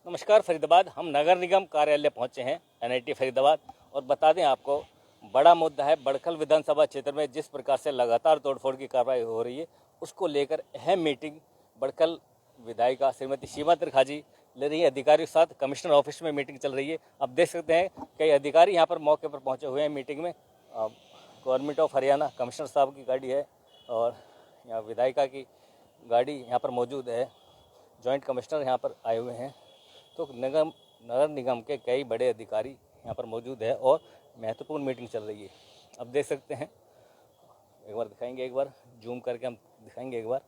नमस्कार फरीदाबाद। हम नगर निगम कार्यालय पहुंचे हैं एनआईटी फरीदाबाद और बता दें आपको बड़ा मुद्दा है बड़खल विधानसभा क्षेत्र में जिस प्रकार से लगातार तोड़फोड़ की कार्रवाई हो रही है उसको लेकर अहम मीटिंग बड़खल विधायिका श्रीमती सीमा त्रिखाजी ले रही है। अधिकारियों के साथ कमिश्नर ऑफिस में मीटिंग चल रही है। अब देख सकते हैं कई अधिकारी यहाँ पर मौके पर पहुँचे हुए हैं मीटिंग में। गवर्नमेंट ऑफ हरियाणा कमिश्नर साहब की गाड़ी है और यहाँ विधायिका की गाड़ी यहाँ पर मौजूद है। जॉइंट कमिश्नर यहाँ पर आए हुए हैं। तो नगर निगम के कई बड़े अधिकारी यहाँ पर मौजूद है और महत्वपूर्ण मीटिंग चल रही है। अब देख सकते हैं, एक बार दिखाएंगे, एक बार जूम करके हम दिखाएंगे एक बार।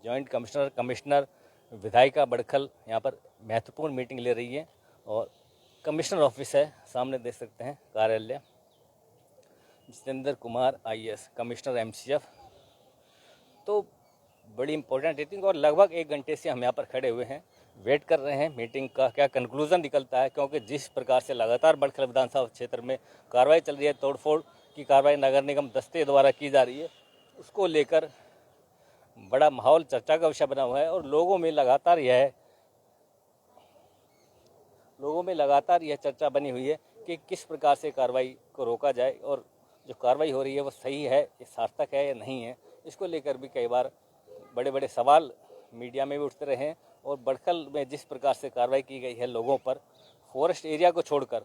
जॉइंट कमिश्नर विधायिका बड़खल यहाँ पर महत्वपूर्ण मीटिंग ले रही है और कमिश्नर ऑफिस है सामने, देख सकते हैं कार्यालय। Jitendra Kumar IAS commissioner MCF। तो बड़ी इंपॉर्टेंट मीटिंग और लगभग 1 घंटे से हम यहाँ पर खड़े हुए हैं, वेट कर रहे हैं मीटिंग का क्या कंक्लूजन निकलता है, क्योंकि जिस प्रकार से लगातार बड़खल विधानसभा क्षेत्र में कार्रवाई चल रही है, तोड़फोड़ की कार्रवाई नगर निगम दस्ते द्वारा की जा रही है, उसको लेकर बड़ा माहौल चर्चा का विषय बना हुआ है और लोगों में लगातार यह चर्चा बनी हुई है कि किस प्रकार से कार्रवाई को रोका जाए और जो कार्रवाई हो रही है वो सही है, ये सार्थक है या नहीं है। इसको लेकर भी कई बार बड़े बड़े सवाल मीडिया में भी उठते रहे हैं और बड़खल में जिस प्रकार से कार्रवाई की गई है लोगों पर, फॉरेस्ट एरिया को छोड़कर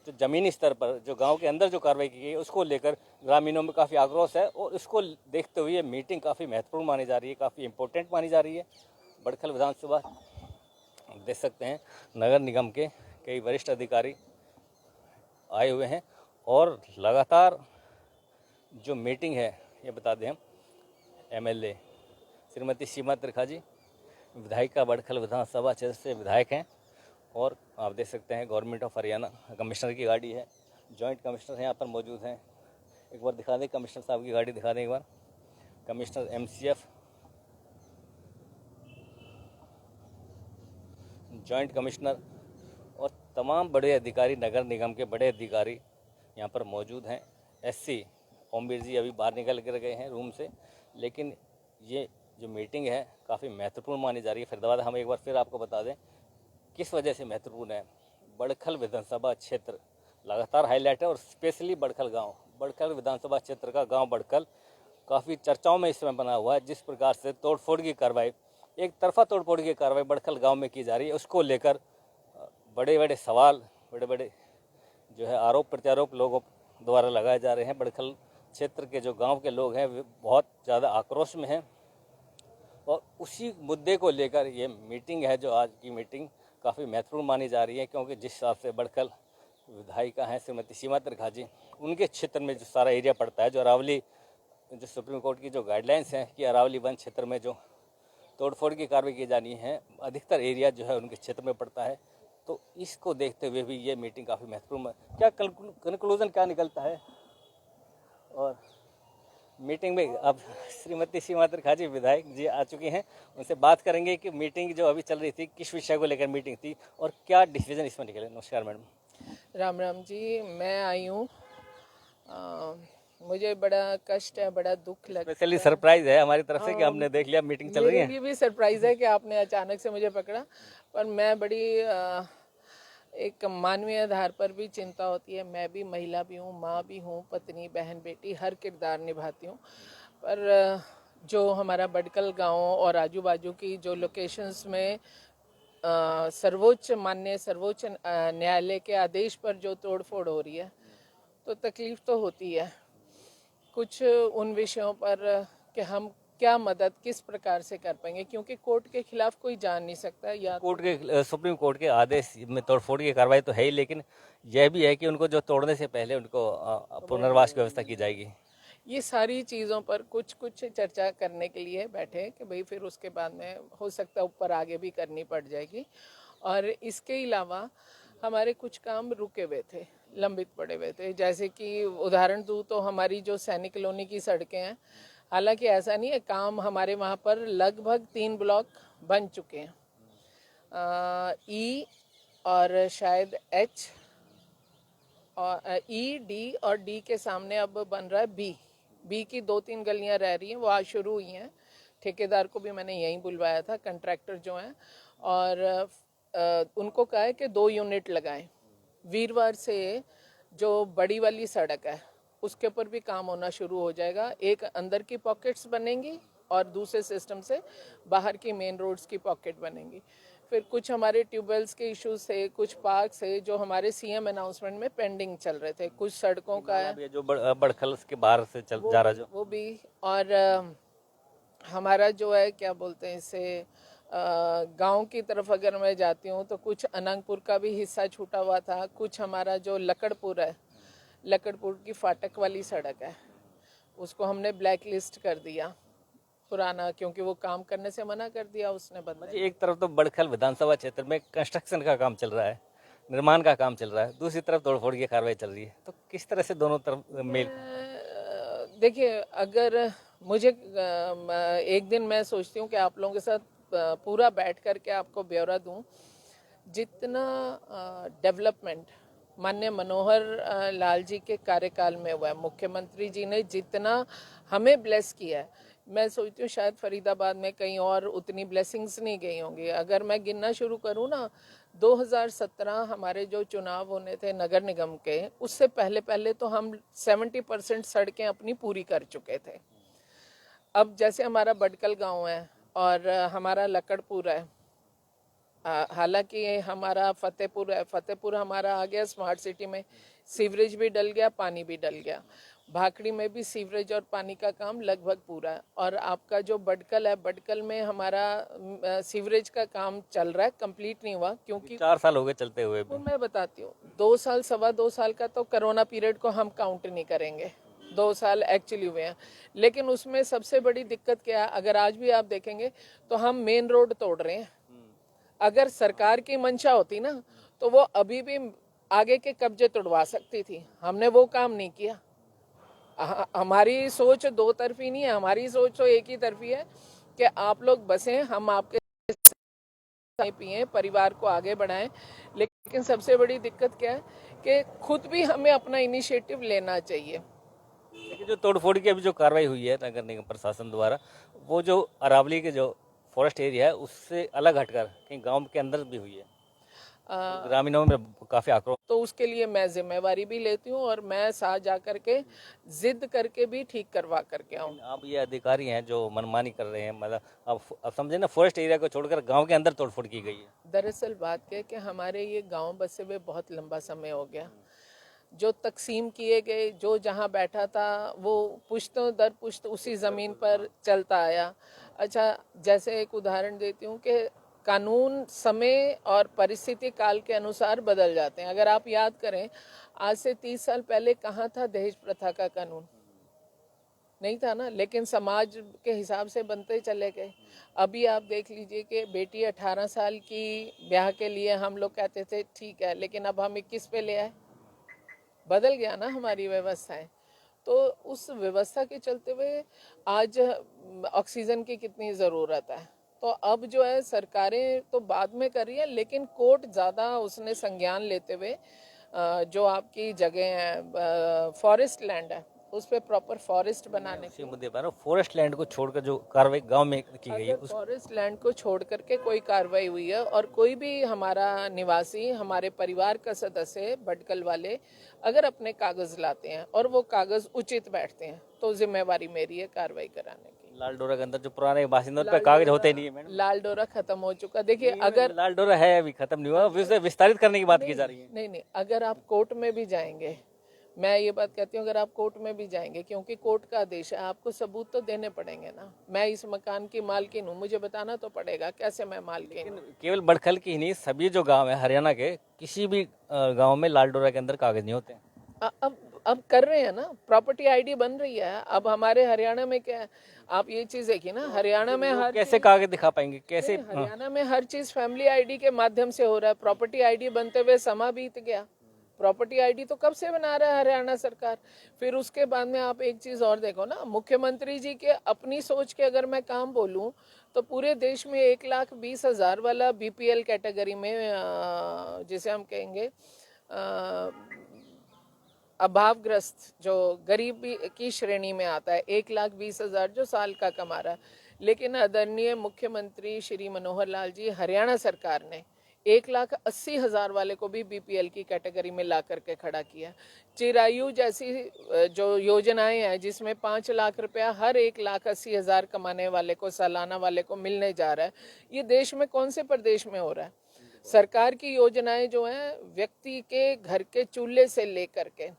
जो ज़मीनी स्तर पर जो गांव के अंदर जो कार्रवाई की गई है उसको लेकर ग्रामीणों में काफ़ी आक्रोश है और इसको देखते हुए मीटिंग काफ़ी महत्वपूर्ण मानी जा रही है, काफ़ी इम्पोर्टेंट मानी जा रही है। बड़खल विधानसभा देख सकते हैं नगर निगम के कई वरिष्ठ अधिकारी आए हुए हैं और लगातार जो मीटिंग है ये बता दें हम MLA श्रीमती सीमा त्रिखाजी विधायिका बड़खल विधानसभा क्षेत्र से विधायक हैं और आप देख सकते हैं गवर्नमेंट ऑफ हरियाणा कमिश्नर की गाड़ी है। जॉइंट कमिश्नर यहाँ पर मौजूद हैं, एक बार दिखा दें कमिश्नर साहब की गाड़ी दिखा दें एक बार। कमिश्नर MCF, जॉइंट कमिश्नर और तमाम बड़े अधिकारी, नगर निगम के बड़े अधिकारी यहाँ पर मौजूद हैं। SC ओमवीर जी अभी बाहर निकल कर गए हैं रूम से, लेकिन ये जो मीटिंग है काफ़ी महत्वपूर्ण मानी जा रही है। फरीदाबाद हम एक बार फिर आपको बता दें किस वजह से महत्वपूर्ण है। बड़खल विधानसभा क्षेत्र लगातार हाईलाइट है और स्पेशली बड़खल विधानसभा क्षेत्र का गांव बड़खल काफ़ी चर्चाओं में इस समय बना हुआ है। जिस प्रकार से तोड़फोड़ की कार्रवाई, एक तरफा तोड़फोड़ की कार्रवाई बड़खल गाँव में की जा रही है, उसको लेकर बड़े बड़े सवाल, बड़े बड़े जो है आरोप प्रत्यारोप लोगों द्वारा लगाए जा रहे हैं। बड़खल क्षेत्र के जो गांव के लोग हैं वे बहुत ज़्यादा आक्रोश में हैं और उसी मुद्दे को लेकर ये मीटिंग है, जो आज की मीटिंग काफ़ी महत्वपूर्ण मानी जा रही है, क्योंकि जिस हिसाब से बड़खल विधायिका हैं श्रीमती सीमा त्रिखाजी, उनके क्षेत्र में जो सारा एरिया पड़ता है, जो अरावली, जो सुप्रीम कोर्ट की जो गाइडलाइंस हैं कि अरावली वन क्षेत्र में जो तोड़फोड़ की कार्रवाई की जानी है, अधिकतर एरिया जो है उनके क्षेत्र में पड़ता है। तो इसको देखते हुए भी ये मीटिंग काफ़ी महत्वपूर्ण, क्या कंक्लूजन क्या निकलता है। और मीटिंग में अब श्रीमती सीमा त्रिखाजी विधायक जी आ चुकी हैं, उनसे बात करेंगे कि मीटिंग जो अभी चल रही थी किस विषय को लेकर मीटिंग थी और क्या डिसीजन इसमें निकले। नमस्कार मैडम। राम राम जी, मैं आई हूँ। मुझे बड़ा कष्ट है, बड़ा दुख लगता है। स्पेशली सरप्राइज है हमारी तरफ से कि हमने देख लिया मीटिंग चल रही है। मेरे लिए भी सरप्राइज है कि आपने अचानक से मुझे पकड़ा, पर मैं बड़ी एक मानवीय आधार पर भी चिंता होती है। मैं भी महिला भी हूँ, माँ भी हूँ, पत्नी, बहन, बेटी, हर किरदार निभाती हूँ। पर जो हमारा बड़खल गांव और आजू बाजू की जो लोकेशंस में सर्वोच्च न्यायालय के आदेश पर जो तोड़फोड़ हो रही है, तो तकलीफ तो होती है। कुछ उन विषयों पर कि हम क्या मदद किस प्रकार से कर पाएंगे, क्योंकि कोर्ट के खिलाफ कोई जान नहीं सकता। या सुप्रीम कोर्ट के आदेश में तोड़फोड़ की कार्रवाई तो है ही, लेकिन यह भी है कि उनको जो तोड़ने से पहले उनको पुनर्वास की व्यवस्था की जाएगी। ये सारी चीज़ों पर कुछ चर्चा करने के लिए बैठे कि भाई फिर उसके बाद में हो सकता है ऊपर आगे भी करनी पड़ जाएगी। और इसके अलावा हमारे कुछ काम रुके हुए थे, लंबित पड़े हुए थे। जैसे कि उदाहरण दूँ तो हमारी जो सैनिक कॉलोनी की सड़कें हैं, हालांकि ऐसा नहीं है, काम हमारे वहाँ पर लगभग 3 ब्लॉक बन चुके हैं। E और शायद H और E, D और D के सामने अब बन रहा है B की 2-3 गलियां रह रही हैं, वो आज शुरू हुई हैं। ठेकेदार को भी मैंने यहीं बुलवाया था, कंट्रैक्टर जो हैं, और उनको कहा है कि 2 यूनिट लगाएं। वीरवार से जो बड़ी वाली सड़क है उसके ऊपर भी काम होना शुरू हो जाएगा। एक अंदर की पॉकेट्स बनेंगी और दूसरे सिस्टम से बाहर की मेन रोड्स की पॉकेट बनेंगी। फिर कुछ हमारे ट्यूबवेल्स के इश्यूज थे, कुछ पार्क से जो हमारे सीएम अनाउंसमेंट में पेंडिंग चल रहे थे, कुछ सड़कों का है, ये जो बड़खल के बाहर से चल जा रहा जो वो भी, और हमारा जो है क्या बोलते हैं इसे, गांव की तरफ अगर मैं जाती हूँ तो कुछ अनंगपुर का भी हिस्सा छूटा हुआ था, कुछ हमारा जो लकड़पुर है, लकड़पुर की फाटक वाली सड़क है, उसको हमने ब्लैक लिस्ट कर दिया पुराना, क्योंकि वो काम करने से मना कर दिया उसने बंदे। एक तरफ तो बड़खल विधानसभा क्षेत्र में कंस्ट्रक्शन का काम चल रहा है, निर्माण का काम चल रहा है, दूसरी तरफ तोड़फोड़ की कार्रवाई चल रही है, तो किस तरह से दोनों तरफ मेल? देखिए, अगर मुझे एक दिन मैं सोचती हूँ कि आप लोगों के साथ पूरा बैठ करके आपको ब्यौरा दूं, जितना डेवलपमेंट माननीय मनोहर लाल जी के कार्यकाल में हुआ है, मुख्यमंत्री जी ने जितना हमें ब्लेस किया है, मैं सोचती हूँ शायद फरीदाबाद में कहीं और उतनी ब्लेसिंग्स नहीं गई होंगी। अगर मैं गिनना शुरू करूँ ना, 2017 हमारे जो चुनाव होने थे नगर निगम के, उससे पहले पहले तो हम 70% सड़कें अपनी पूरी कर चुके थे। अब जैसे हमारा बडकल गांव है और हमारा लकड़पुर है, हालांकि हमारा फतेहपुर है, फतेहपुर हमारा आ गया स्मार्ट सिटी में, सीवरेज भी डल गया, पानी भी डल गया। भाखड़ी में भी सीवरेज और पानी का काम लगभग पूरा है। और आपका जो बडकल है, बडकल में हमारा सीवरेज का काम चल रहा है, कंप्लीट नहीं हुआ क्योंकि 4 साल हो गए चलते हुए भी। वो मैं बताती हूँ, 2 साल, 2.25 साल का तो कोरोना पीरियड को हम काउंट नहीं करेंगे, 2 साल एक्चुअली हुए हैं। लेकिन उसमें सबसे बड़ी दिक्कत क्या है, अगर आज भी आप देखेंगे तो हम मेन रोड तोड़ रहे हैं। अगर सरकार की मंशा होती ना तो वो अभी भी आगे के कब्जे तोड़वा सकती थी, हमने वो काम नहीं किया। हमारी सोच दो तरफी नहीं है, हमारी सोच तो एक ही तरफी है कि आप लोग बसें, हम आपके पिए, परिवार को आगे बढ़ाएं। लेकिन सबसे बड़ी दिक्कत क्या है कि खुद भी हमें अपना इनिशिएटिव लेना चाहिए। लेकिन जो तोड़फोड़ की अभी जो कार्रवाई हुई है नगर निगम प्रशासन द्वारा, वो जो अरावली के जो फॉरेस्ट एरिया है उससे अलग हटकर कहीं गांव के अंदर भी हुई है, ग्रामीणों में काफी आक्रोश। तो उसके लिए मैं जिम्मेवारी भी लेती हूँ और मैं साथ जा करके जिद करके भी ठीक करवा करके आऊँ। आप ये अधिकारी हैं जो मनमानी कर रहे हैं, मतलब अब समझे ना, फॉरेस्ट एरिया को छोड़कर गांव के अंदर तोड़फोड़ की गई है। दरअसल बात क्या है कि हमारे ये गांव बसे हुए बहुत लंबा समय हो गया, जो तकसीम किए गए, जो जहाँ बैठा था वो पुश्तों दर पुश्त उसी ज़मीन पर चलता आया। अच्छा, जैसे एक उदाहरण देती हूँ कि कानून समय और परिस्थिति काल के अनुसार बदल जाते हैं। अगर आप याद करें, आज से 30 साल पहले कहाँ था दहेज प्रथा का कानून? नहीं था ना, लेकिन समाज के हिसाब से बनते चले गए। अभी आप देख लीजिए कि बेटी 18 साल की ब्याह के लिए हम लोग कहते थे ठीक है, लेकिन अब हम 21 पे ले आए। बदल गया ना हमारी व्यवस्थाएं। तो उस व्यवस्था के चलते हुए आज ऑक्सीजन की कितनी ज़रूरत है। तो अब जो है सरकारें तो बाद में कर रही है, लेकिन कोर्ट ज़्यादा उसने संज्ञान लेते हुए जो आपकी जगह है, फॉरेस्ट लैंड है, उस पर प्रॉपर फॉरेस्ट बनाने इसी मुद्दे पर फॉरेस्ट लैंड को छोड़कर जो कार्रवाई गांव में की गई है अगर फॉरेस्ट लैंड को छोड़ करके कोई कार्रवाई हुई है और कोई भी हमारा निवासी, हमारे परिवार का सदस्य बडकल वाले अगर अपने कागज लाते हैं और वो कागज उचित बैठते हैं तो जिम्मेवारी मेरी है कार्रवाई कराने की। लाल डोरा के अंदर जो पुराने बासिंदों पर कागज होते नहीं है मैडम, लाल डोरा खत्म हो चुका। देखिए, अगर लाल डोरा है अभी खत्म नहीं हुआ, उसे विस्तारित करने की बात की जा रही है। नहीं, अगर आप कोर्ट में भी जाएंगे, मैं ये बात कहती हूँ, अगर आप कोर्ट में भी जाएंगे, क्योंकि कोर्ट का आदेश है, आपको सबूत तो देने पड़ेंगे ना। मैं इस मकान की मालकिन हूँ, मुझे बताना तो पड़ेगा कैसे मैं मालकिन हूँ। केवल बड़खल की ही नहीं, सभी जो गांव है हरियाणा के, किसी भी गांव में लाल डोरा के अंदर कागज नहीं होते। अब कर रहे हैं ना, प्रॉपर्टी आईडी बन रही है। अब हमारे हरियाणा में क्या है, आप ये चीज देखिए ना, हरियाणा में हर कैसे कागज दिखा पाएंगे, कैसे? हरियाणा में हर चीज फैमिली आईडी के माध्यम से हो रहा है। प्रॉपर्टी आईडी बनते हुए समा बीत गया, प्रॉपर्टी आईडी तो कब से बना रहा है हरियाणा सरकार। फिर उसके बाद में आप एक चीज और देखो ना, मुख्यमंत्री जी के अपनी सोच के अगर मैं काम बोलूं तो पूरे देश में 1,20,000 वाला बीपीएल कैटेगरी में, जिसे हम कहेंगे अभावग्रस्त, जो गरीबी की श्रेणी में आता है, 1,20,000 जो साल का कमा रहा है, लेकिन आदरणीय मुख्यमंत्री श्री मनोहर लाल जी, हरियाणा सरकार ने 1,80,000 वाले को भी बीपीएल की कैटेगरी में ला करके खड़ा किया। चिरायु जैसी जो योजनाएं हैं जिसमें 5 लाख रुपया हर 1,80,000 कमाने वाले को, सालाना वाले को मिलने जा रहा है, ये देश में कौन से प्रदेश में हो रहा है? सरकार की योजनाएं जो हैं व्यक्ति के घर के चूल्हे से लेकर के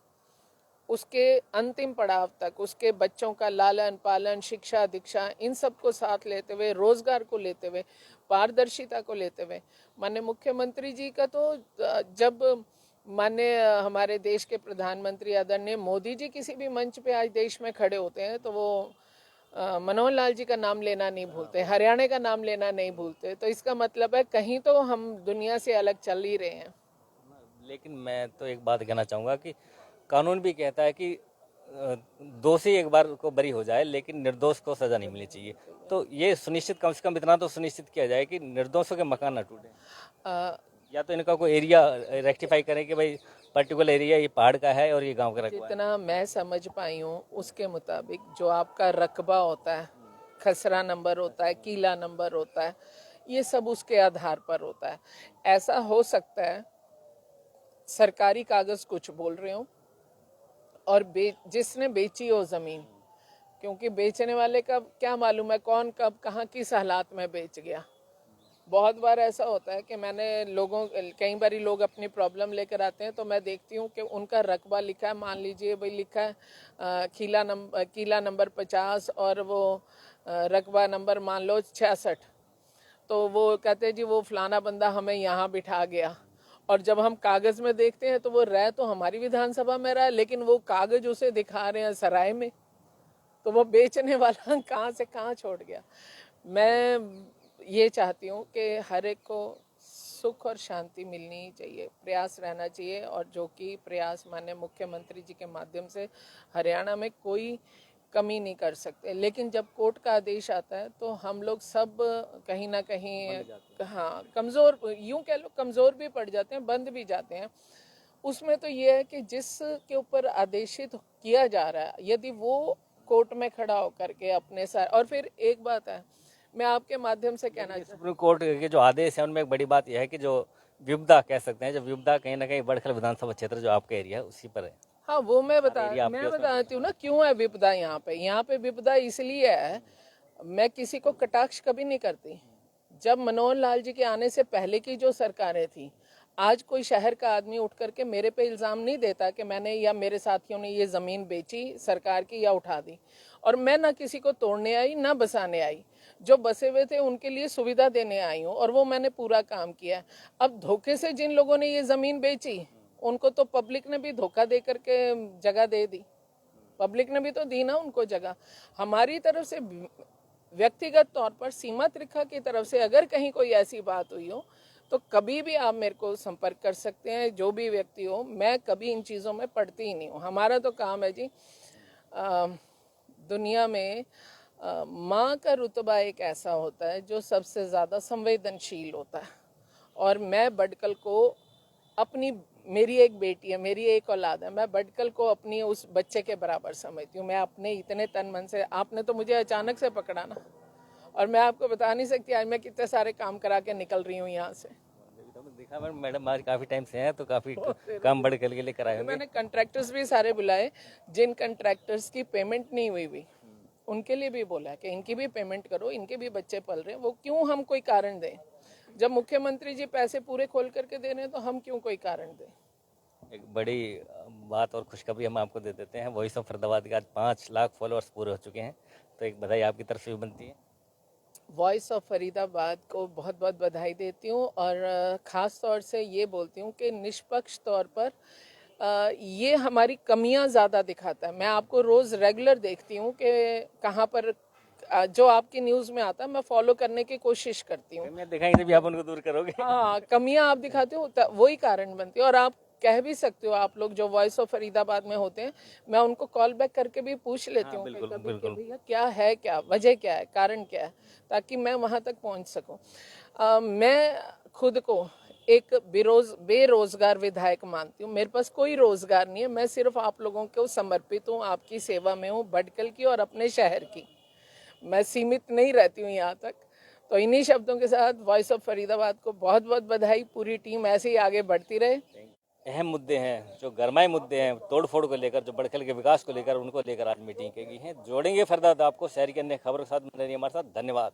उसके अंतिम पड़ाव तक, उसके बच्चों का लालन पालन, शिक्षा दीक्षा, इन सब को साथ लेते हुए, रोजगार को लेते हुए, पारदर्शिता को लेते हुए, माननीय मुख्यमंत्री जी का तो जब माननीय हमारे देश के प्रधानमंत्री आदरणीय मोदी जी किसी भी मंच पे आज देश में खड़े होते हैं तो वो मनोहर लाल जी का नाम लेना नहीं भूलते, हरियाणा का नाम लेना नहीं भूलते। तो इसका मतलब है कहीं तो हम दुनिया से अलग चल ही रहे हैं। लेकिन मैं तो एक बात कहना चाहूँगा कि कानून भी कहता है कि दोषी एक बार को बरी हो जाए लेकिन निर्दोष को सजा नहीं मिलनी चाहिए। तो ये सुनिश्चित, कम से कम इतना तो सुनिश्चित किया जाए कि निर्दोषों के मकान ना टूटे, या तो इनका कोई एरिया रेक्टिफाई करें कि भाई पर्टिकुलर एरिया ये पहाड़ का है और ये गांव का रकबा है। जितना मैं समझ पाई हूँ उसके मुताबिक जो आपका रकबा होता है, खसरा नंबर होता है, कीला नंबर होता है, ये सब उसके आधार पर होता है। ऐसा हो सकता है सरकारी कागज कुछ बोल रहे हो और जिसने बेची हो जमीन, क्योंकि बेचने वाले का क्या मालूम है कौन कब कहाँ किस हालात में बेच गया। बहुत बार ऐसा होता है कि मैंने कई बार लोग अपनी प्रॉब्लम लेकर आते हैं तो मैं देखती हूँ कि उनका रकबा लिखा है, मान लीजिए भाई लिखा है कीला नंबर 50 और वो रकबा नंबर मान लो 66, तो वो कहते हैं जी वो फलाना बंदा हमें यहाँ बिठा गया, और जब हम कागज में देखते हैं तो वो रह तो हमारी विधानसभा में रहा है लेकिन वो कागज उसे दिखा रहे हैं सराय में, तो वो बेचने वाला कहाँ से कहाँ छोड़ गया। मैं ये चाहती हूँ कि हर एक को सुख और शांति मिलनी चाहिए, प्रयास रहना चाहिए, और जो कि प्रयास माननीय मुख्यमंत्री जी के माध्यम से हरियाणा में कोई कमी नहीं कर सकते। लेकिन जब कोर्ट का आदेश आता है तो हम लोग सब कहीं ना कहीं कमज़ोर, यूँ कह लो कमज़ोर भी पड़ जाते हैं, बंद भी जाते हैं। उसमें तो ये है कि जिसके ऊपर आदेशित किया जा रहा है यदि वो कोर्ट में खड़ा होकर के अपने साथ, और फिर एक बात है मैं आपके माध्यम से कहना चाहती हूँ, सुप्रीम कोर्ट के जो आदेश है उनमें एक बड़ी बात यह है कि जो विपदा कह सकते हैं, जो विपदा कहीं ना कहीं बड़खल विधानसभा क्षेत्र जो आपका एरिया है उसी पर है। हाँ वो मैं बताती हूँ ना क्यों है विपदा यहाँ पे। यहाँ पे विपदा इसलिए है, मैं किसी को कटाक्ष कभी नहीं करती। जब मनोहर लाल जी के आने से पहले की जो सरकारें थी, आज कोई शहर का आदमी उठ करके मेरे पे इल्ज़ाम नहीं देता कि मैंने या मेरे साथियों ने ये ज़मीन बेची सरकार की या उठा दी। और मैं ना किसी को तोड़ने आई ना बसाने आई, जो बसे हुए थे उनके लिए सुविधा देने आई हूँ और वो मैंने पूरा काम किया। अब धोखे से जिन लोगों ने ये ज़मीन बेची उनको तो पब्लिक ने भी धोखा दे करके जगह दे दी, पब्लिक ने भी तो दी ना उनको जगह। हमारी तरफ से व्यक्तिगत तौर पर सीमा त्रिखा की तरफ से अगर कहीं कोई ऐसी बात हुई हो तो कभी भी आप मेरे को संपर्क कर सकते हैं, जो भी व्यक्ति हो। मैं कभी इन चीज़ों में पड़ती ही नहीं हूँ। हमारा तो काम है जी, दुनिया में माँ का रुतबा एक ऐसा होता है जो सबसे ज़्यादा संवेदनशील होता है, और मैं बडकल को अपनी, मेरी एक बेटी है, मेरी एक औलाद है, मैं बडकल को अपनी उस बच्चे के बराबर समझती हूँ। मैं अपने इतने तन मन से, आपने तो मुझे अचानक से पकड़ा ना, और मैं आपको बता नहीं सकती आज मैं कितने सारे काम करा के निकल रही हूँ यहाँ से। दिखा मैडम आज काफ़ी टाइम से हैं तो काफ़ी काम बड़खल के लिए कराए होंगे। मैंने कंट्रैक्टर्स भी सारे बुलाए, जिन कंट्रैक्टर्स की पेमेंट नहीं हुई उनके लिए भी बोला कि इनकी भी पेमेंट करो, इनके भी बच्चे पल रहे हैं, वो क्यों हम कोई कारण दें। जब मुख्यमंत्री जी पैसे पूरे खोल करके दे रहे हैं तो हम क्यों कोई कारण दें। एक बड़ी बात और खुशखबरी हम आपको दे देते हैं, वॉइस ऑफ फरीदाबाद के आज 5 लाख फॉलोअर्स पूरे हो चुके हैं, तो एक बधाई आपकी तरफ से भी बनती है। वॉइस ऑफ फरीदाबाद को बहुत बहुत बधाई देती हूँ, और ख़ास तौर से ये बोलती हूँ कि निष्पक्ष तौर पर ये हमारी कमियां ज़्यादा दिखाता है। मैं आपको रोज़ रेगुलर देखती हूँ कि कहाँ पर जो आपकी न्यूज़ में आता है मैं फॉलो करने की कोशिश करती हूँ। मैं दिखाएंगे जब आप उनको दूर करोगे। हाँ, कमियां आप दिखाते हो वही कारण बनती है, और आप कह भी सकते हो, आप लोग जो वॉइस ऑफ फरीदाबाद में होते हैं, मैं उनको कॉल बैक करके भी पूछ लेती हूँ कि भैया क्या है, क्या वजह, क्या है, कारण क्या है, ताकि मैं वहाँ तक पहुँच सकूँ। मैं खुद को एक बेरोजगार विधायक मानती हूँ। मेरे पास कोई रोजगार नहीं है, मैं सिर्फ आप लोगों को समर्पित हूँ, आपकी सेवा में हूँ, बडकल की और अपने शहर की। मैं सीमित नहीं रहती हूँ यहाँ तक। तो इन्हीं शब्दों के साथ वॉइस ऑफ फरीदाबाद को बहुत बहुत बधाई। पूरी टीम ऐसे ही आगे बढ़ती रहे। अहम मुद्दे हैं, जो गरमाए मुद्दे हैं, तोड़ फोड़ को लेकर, जो बड़खल के विकास को लेकर, उनको लेकर आज मीटिंग की गई है। जोड़ेंगे फरीदाबाद आपको शहर के अन्य खबरों के साथ। हमारे साथ धन्यवाद।